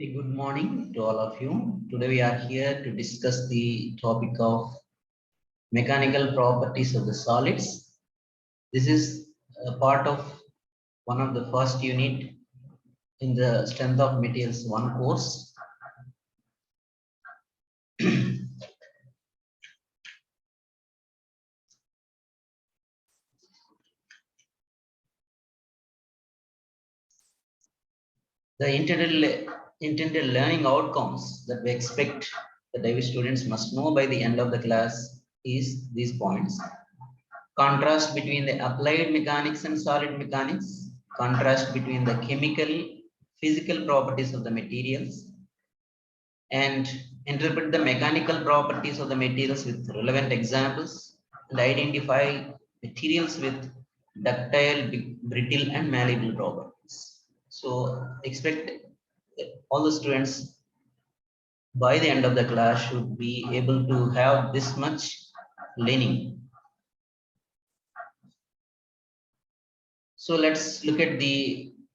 Very good morning to all of you. Today we are here to discuss the topic of mechanical properties of the solids. This is a part of one of the first unit in the Strength of Materials 1 course. The intended learning outcomes that we expect the Davis students must know by the end of the class is these points. Contrast between the applied mechanics and solid mechanics, contrast between the chemical, physical properties of the materials, and interpret the mechanical properties of the materials with relevant examples, and identify materials with ductile, brittle, and malleable properties. So expect all the students by the end of the class should be able to have this much learning. So let's look at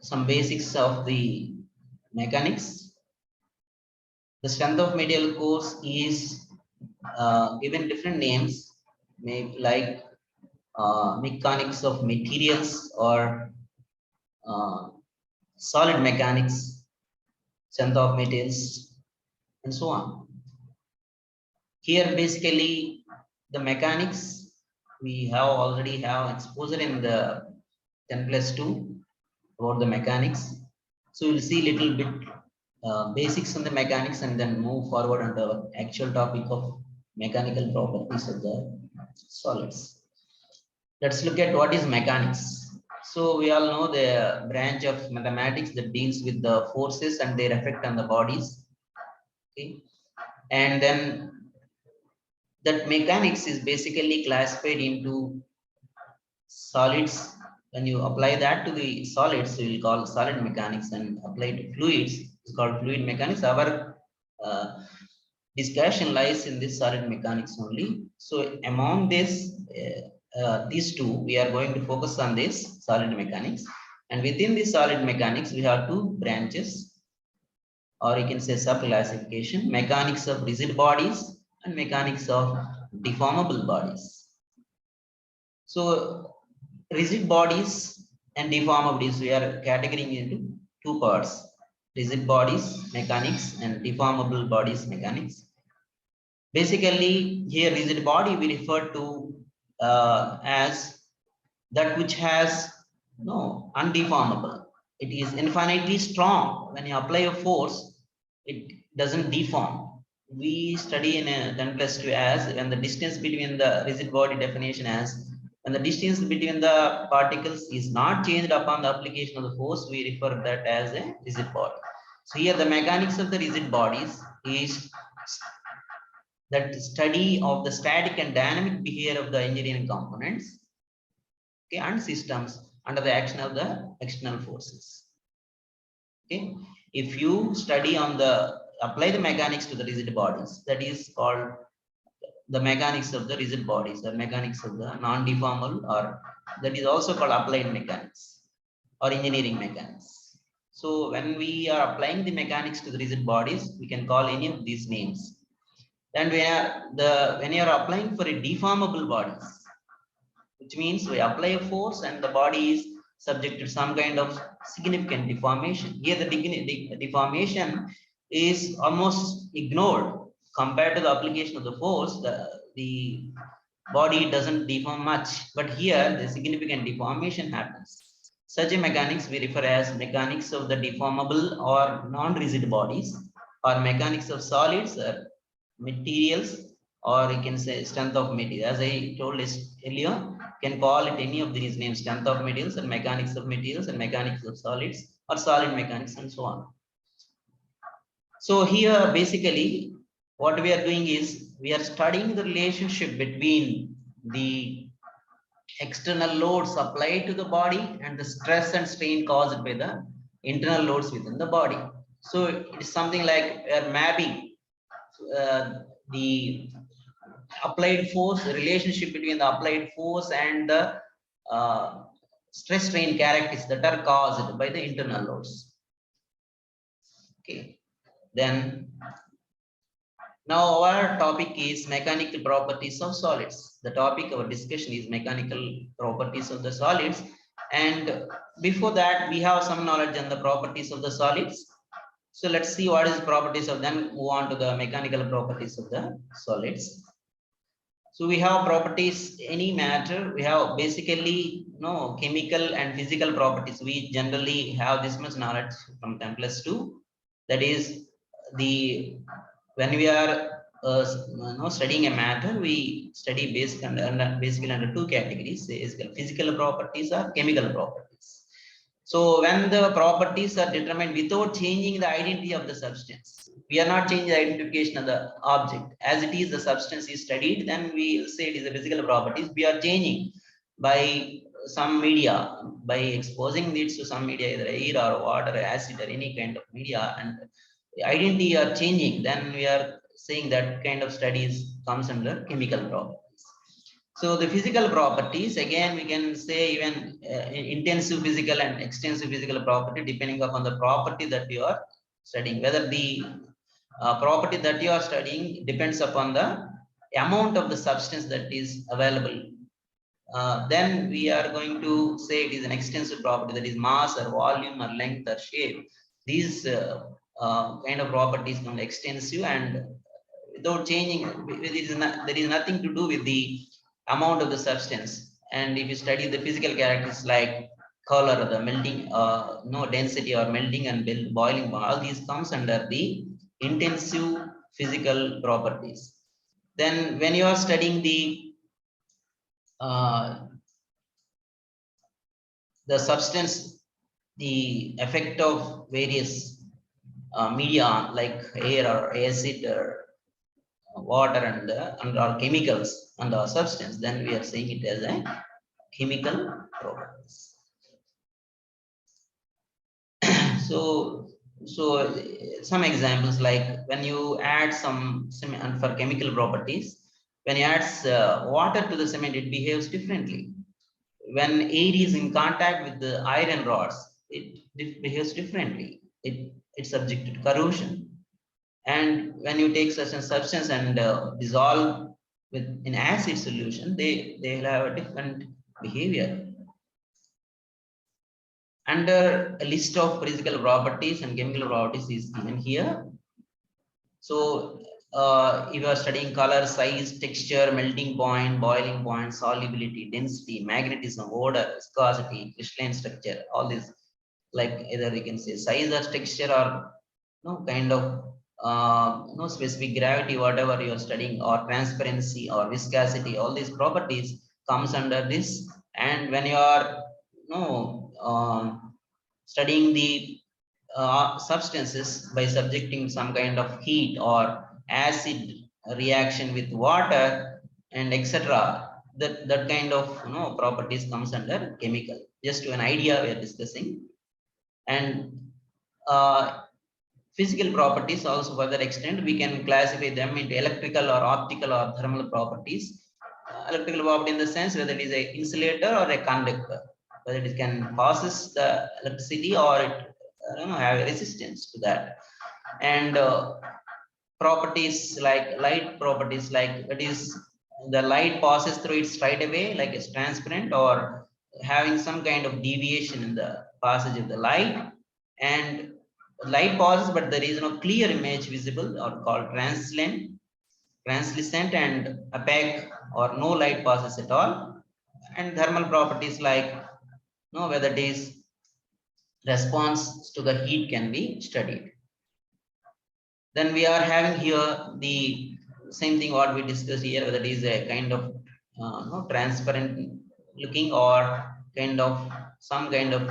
some basics of the mechanics. The Strength of Material course is given different names, like mechanics of materials or uh, solid mechanics, Strength of Materials, and so on. Here, basically, the mechanics we already have exposure in the 10+2 about the mechanics. So we'll see little bit basics on the mechanics and then move forward on the actual topic of mechanical properties of the solids. Let's look at what is mechanics. So we all know the branch of mathematics that deals with the forces and their effect on the bodies. Okay, and then that mechanics is basically classified into solids. When you apply that to the solids, we will call solid mechanics, and apply to fluids, it's called fluid mechanics. Our discussion lies in this solid mechanics only. So among these two, we are going to focus on this solid mechanics. And within this solid mechanics, we have two branches, or you can say sub-classification: mechanics of rigid bodies and mechanics of deformable bodies. So rigid bodies and deformables, we are categorizing into two parts: rigid bodies mechanics and deformable bodies mechanics. Basically, here rigid body we refer to as that which has no undeformable. It is infinitely strong. When you apply a force, it doesn't deform. We study in a 10+2 as when the distance between the rigid body definition as when the distance between the particles is not changed upon the application of the force, we refer that as a rigid body. So here the mechanics of the rigid bodies is that study of the static and dynamic behavior of the engineering components, okay, and systems under the action of the external forces. Okay, if you study on the apply the mechanics to the rigid bodies, that is called the mechanics of the rigid bodies, or mechanics of the non-deformable, or that is also called applied mechanics or engineering mechanics. So when we are applying the mechanics to the rigid bodies, we can call any of these names. And when you are applying for a deformable bodies, which means we apply a force and the body is subject to some kind of significant deformation. Here the deformation is almost ignored compared to the application of the force. The body doesn't deform much, but here the significant deformation happens. Such a mechanics we refer as mechanics of the deformable or non-rigid bodies, or mechanics of solids or materials, or you can say strength of material. As I told earlier, can call it any of these names: strength of materials and mechanics of materials and mechanics of solids or solid mechanics and so on. So here basically what we are doing is we are studying the relationship between the external loads applied to the body and the stress and strain caused by the internal loads within the body. So it is something like we are mapping the applied force, the relationship between the applied force and the stress strain characteristics that are caused by the internal loads. Okay, Then now our topic is mechanical properties of solids. The topic of our discussion is mechanical properties of the solids. And before that, we have some knowledge on the properties of the solids. So let's see what is properties of them. Move on to the mechanical properties of the solids. So we have properties, any matter, we have basically chemical and physical properties. We generally have this much knowledge from 10 plus 2. That is the when we are studying a matter, we study basically under two categories: physical properties or chemical properties. So when the properties are determined without changing the identity of the substance, we are not changing the identification of the object. As it is, the substance is studied, then we will say it is a physical properties. We are changing by some media, by exposing it to some media, either air or water, or acid, or any kind of media, and the identity are changing, then we are saying that kind of studies comes under chemical properties. So the physical properties, again, we can say even intensive physical and extensive physical property, depending upon the property that you are studying. Whether the property that you are studying depends upon the amount of the substance that is available. Then we are going to say it is an extensive property, that is mass or volume or length or shape. These kind of properties come extensive, and without changing, there is nothing to do with the amount of the substance. And if you study the physical characteristics like color, the melting, no density or melting and boiling, all these comes under the intensive physical properties. Then when you are studying uh, the substance, the effect of various media like air or acid or water and or chemicals and our substance, then we are saying it as a chemical properties. So, some examples like when you add some cement for chemical properties, when you add water to the cement, it behaves differently. When air is in contact with the iron rods, it behaves differently. It's subject to corrosion. And when you take such a substance and dissolve with in acid solution, they will have a different behavior. Under a list of physical properties and chemical properties is given here. So if you are studying color, size, texture, melting point, boiling point, solubility, density, magnetism, odor, viscosity, crystalline structure, all these, like either you can say size or texture or kind of specific gravity, whatever you are studying, or transparency or viscosity, all these properties comes under this. And when you are studying the substances by subjecting some kind of heat or acid reaction with water and etc., that kind of properties comes under chemical. Just to an idea we are discussing. And physical properties also further extend, we can classify them into electrical or optical or thermal properties. Electrical property in the sense whether it is a insulator or a conductor, whether it can passes the electricity or it have a resistance to that. And properties like light properties, like it is the light passes through it straight away, like it's transparent, or having some kind of deviation in the passage of the light. And light passes, but there is no clear image visible, or called translucent and opaque, or no light passes at all. And thermal properties like whether it is response to the heat can be studied. Then we are having here the same thing what we discussed here, whether it is a kind of transparent looking, or kind of some kind of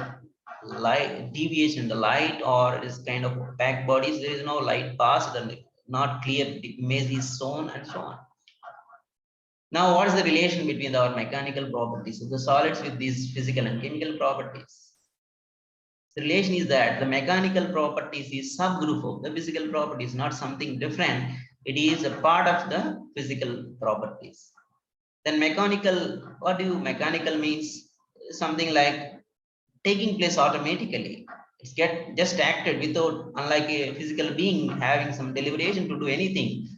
light deviation in the light, or it is kind of opaque bodies, there is no light pass, then not clear image is shown, and so on. Now what is the relation between our mechanical properties of the solids with these physical and chemical properties? The relation is that the mechanical properties is subgroup of the physical properties, not something different. It is a part of the physical properties. Then mechanical, what do mechanical means? Something like taking place automatically. It's get just acted without, unlike a physical being having some deliberation to do anything.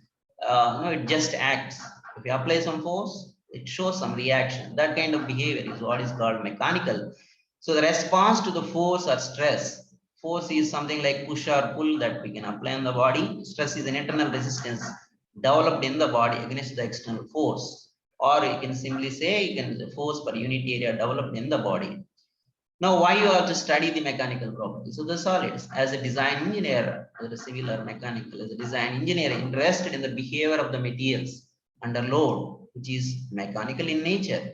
No, it just acts. If you apply some force, it shows some reaction. That kind of behavior is what is called mechanical. So the response to the force or stress, force is something like push or pull that we can apply on the body. Stress is an internal resistance developed in the body against the external force. Or you can simply say you can force per unit area developed in the body. Now, why you have to study the mechanical properties of the solids? As a design engineer, whether civil or mechanical, as a design engineer interested in the behavior of the materials under load, which is mechanical in nature,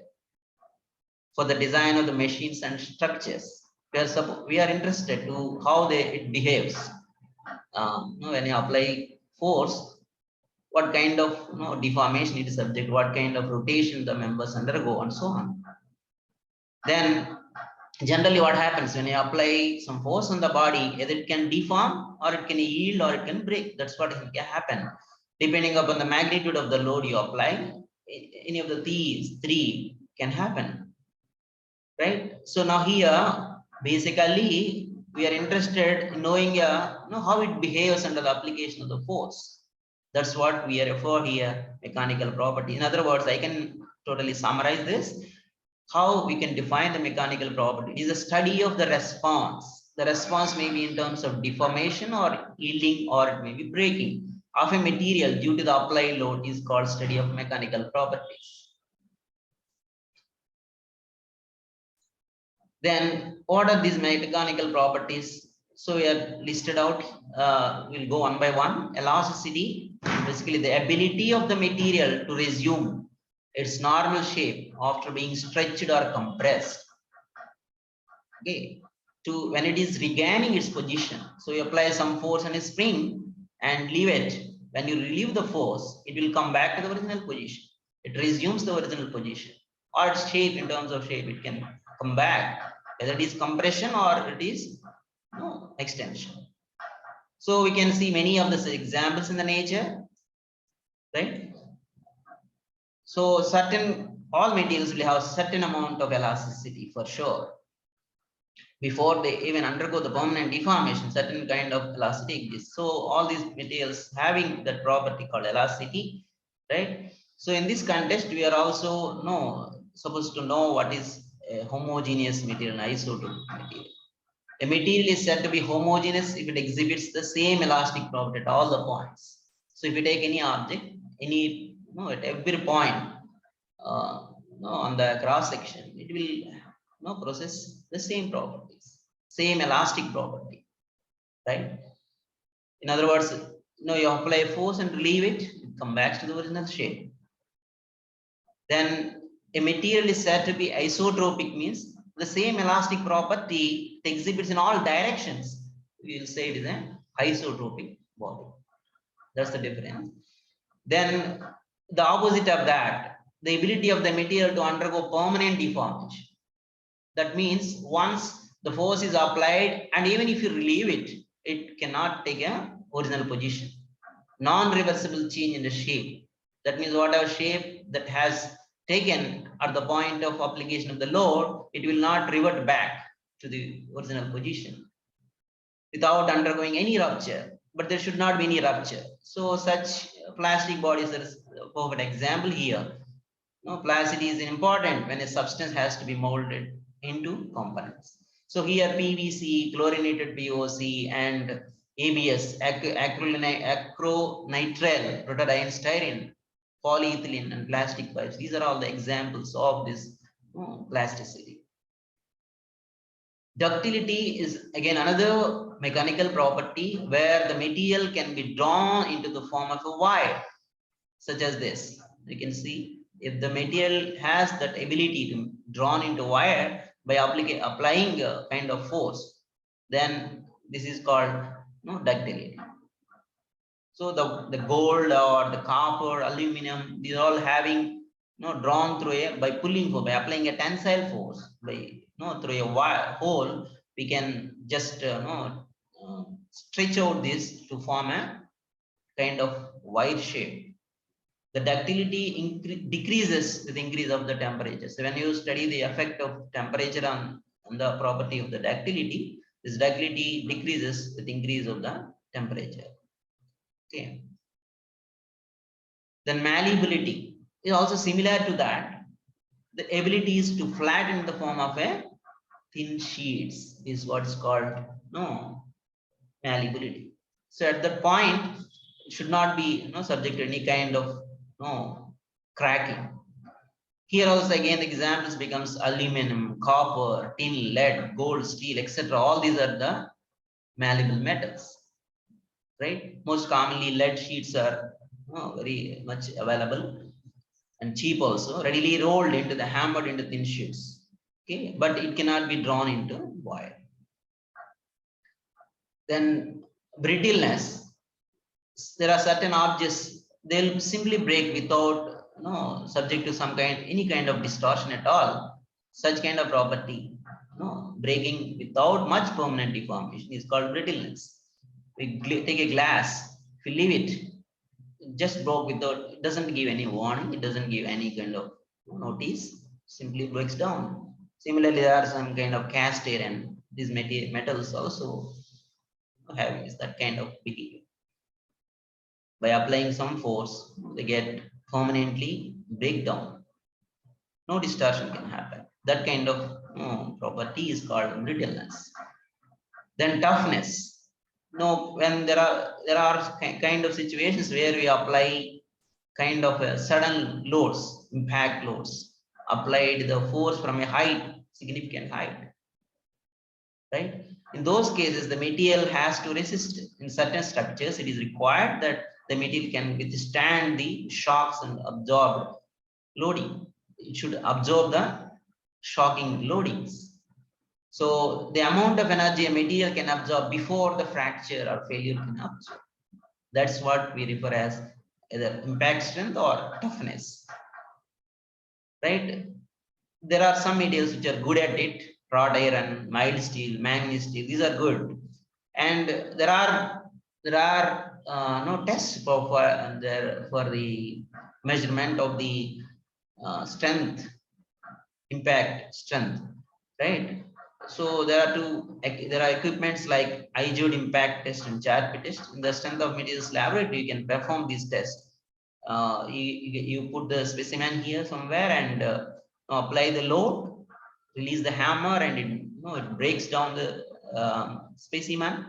for the design of the machines and structures. We are interested to how it behaves. When you apply force, what kind of deformation it is subject, what kind of rotation the members undergo, and so on. Then generally what happens when you apply some force on the body, either it can deform or it can yield or it can break. That's what can happen. Depending upon the magnitude of the load you apply, any of these three can happen. Right? So now here, basically, we are interested in knowing how it behaves under the application of the force. That's what we refer here, mechanical property. In other words, I can totally summarize this. How we can define the mechanical property is a study of the response. The response may be in terms of deformation or yielding, or it may be breaking of a material due to the applied load is called study of mechanical properties. Then what are these mechanical properties? So we are listed out. We'll go one by one. Elasticity, basically the ability of the material to resume its normal shape after being stretched or compressed. Okay, to when it is regaining its position. So you apply some force on a spring and leave it. When you relieve the force, it will come back to the original position. It resumes the original position, or its shape. In terms of shape, it can come back, whether it is compression or it is extension. So we can see many of the examples in the nature, right? So all materials will have certain amount of elasticity for sure. Before they even undergo the permanent deformation, certain kind of elasticity exists. So all these materials having that property called elasticity, right? So in this context, we are also supposed to know what is a homogeneous material and isotropic material. A material is said to be homogeneous if it exhibits the same elastic property at all the points. So if you take any object, at every point, on the cross section, it will possess the same properties, same elastic property, right? In other words, you apply force and relieve it, it comes back to the original shape. Then a material is said to be isotropic, means the same elastic property it exhibits in all directions. We will say it is an isotropic body. That's the difference. Then the opposite of that, the ability of the material to undergo permanent deformation. That means once the force is applied, and even if you relieve it, it cannot take a original position. Non-reversible change in the shape. That means whatever shape that has taken at the point of application of the load, it will not revert back to the original position without undergoing any rupture. But there should not be any rupture. So such plastic bodies are a perfect example here. Plasticity is important when a substance has to be molded into components. So here PVC, chlorinated POC, and ABS, acrylonitrile, butadiene styrene, polyethylene, and plastic pipes. These are all the examples of this plasticity. Ductility is again another mechanical property where the material can be drawn into the form of a wire, such as this. You can see if the material has that ability to drawn into wire by applying a kind of force, then this is called ductility. So the gold or the copper, aluminum, these are all having drawn through by pulling force, by applying a tensile force, by through a wire hole, we can just stretch out this to form a kind of wire shape. The ductility decreases with increase of the temperature. So when you study the effect of temperature on the property of the ductility, This ductility decreases with increase of the temperature. Okay. Then malleability is also similar to that. The ability is to flatten in the form of a thin sheets is what's called malleability. So at that point, it should not be subject to any kind of cracking. Here also again the examples becomes aluminum, copper, tin, lead, gold, steel, etc. All these are the malleable metals, right? Most commonly lead sheets are very much available and cheap also, readily rolled into the hammered into thin sheets. Okay, but it cannot be drawn into wire. Then brittleness. There are certain objects, they'll simply break without subject to any kind of distortion at all. Such kind of property, breaking without much permanent deformation, is called brittleness. We take a glass, if we leave it just broke without, it doesn't give any warning, it doesn't give any kind of notice, simply breaks down. Similarly, there are some kind of cast iron, these metals also have that kind of behavior. By applying some force, they get permanently break down. No distortion can happen. That kind of property is called brittleness. Then toughness. When there are kind of situations where we apply kind of a sudden loads, impact loads, applied the force from a height, significant height, right? In those cases, the material has to resist. In certain structures, it is required that the material can withstand the shocks and absorb loading. It should absorb the shocking loadings. So the amount of energy a material can absorb before the fracture or failure can absorb. That's what we refer as either impact strength or toughness, right? There are some materials which are good at it, wrought iron, mild steel, manganese steel, these are good. And there are no tests for the measurement of the strength, impact strength, right? So there are equipments like iodide impact test and Charpy test. In the strength of materials laboratory, you can perform these tests. You put the specimen here somewhere and apply the load, release the hammer, and it breaks down the specimen.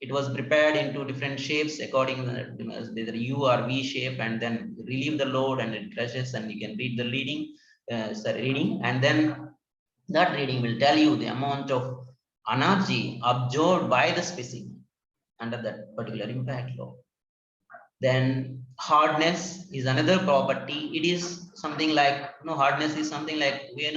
It was prepared into different shapes according to whether U or V shape, and then relieve the load and it crushes, and you can read the reading, and then that reading will tell you the amount of energy absorbed by the specimen under that particular impact load. Then hardness is another property. It is something like hardness is something like we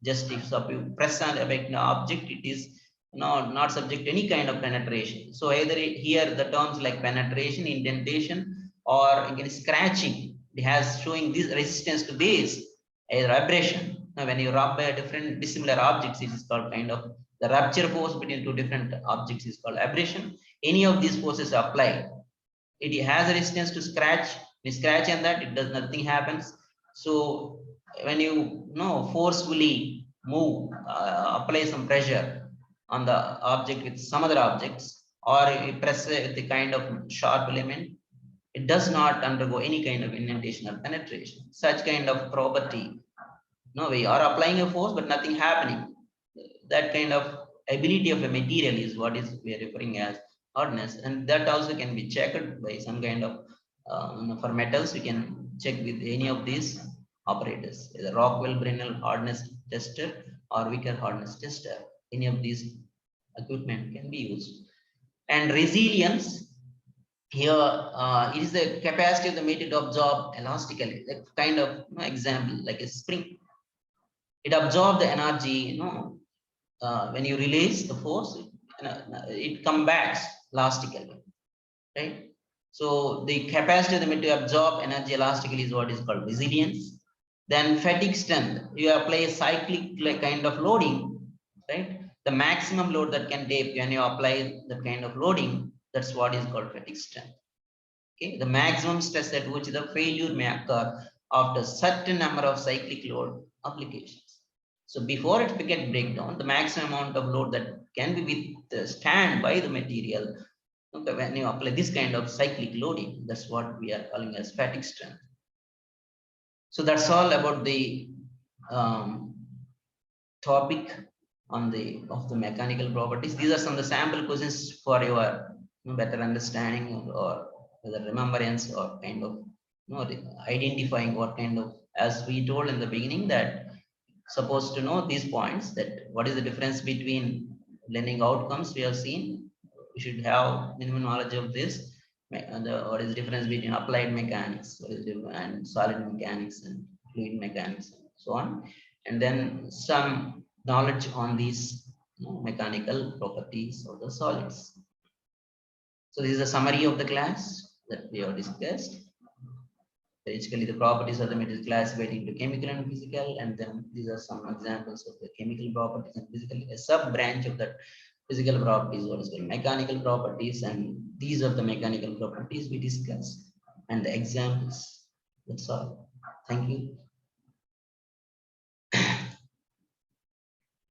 just if you press on an object, it is not subject to any kind of penetration. So either here the terms like penetration, indentation, or again scratching, it has showing this resistance to this, either abrasion. Now when you rub a different dissimilar objects, it is called kind of the rupture force between two different objects is called abrasion. Any of these forces are applied, it has a resistance to scratch. We scratch on that, it does nothing happens. So when you forcefully move, apply some pressure on the object with some other objects, or you press with the kind of sharp element, it does not undergo any kind of indentation or penetration. Such kind of property, we are applying a force but nothing happening. That kind of ability of a material is what is we are referring as hardness, and that also can be checked by some kind of for metals. We can check with any of these operators, either Rockwell Brinell hardness tester or Wicker hardness tester. Any of these equipment can be used. And resilience, here it is the capacity of the material to absorb elastically, like kind of example like a spring. It absorbs the energy, when you release the force, it comes back elastically, right? So the capacity of the material to absorb energy elastically is what is called resilience. Then fatigue strength, you apply a cyclic kind of loading, right? The maximum load that can take when you apply that kind of loading, that's what is called fatigue strength. Okay, the maximum stress at which the failure may occur after certain number of cyclic load applications. So before it can break down, the maximum amount of load that can be withstand by the material. Okay, when you apply this kind of cyclic loading, that's what we are calling as fatigue strength. So that's all about the topic on the of the mechanical properties. These are some of the sample questions for your better understanding or whether remembrance or kind of identifying what kind of, as we told in the beginning, that supposed to know these points, that what is the difference between learning outcomes we have seen. We should have minimum knowledge of this. What is the difference between applied mechanics, what is and solid mechanics and fluid mechanics, and so on. And then some knowledge on these mechanical properties of the solids. So this is a summary of the class that we have discussed. Basically, the properties of the material classified into chemical and physical, and then these are some examples of the chemical properties and physical. A sub branch of that physical properties, what is called mechanical properties, and these are the mechanical properties we discussed, and the examples. That's all. Thank you.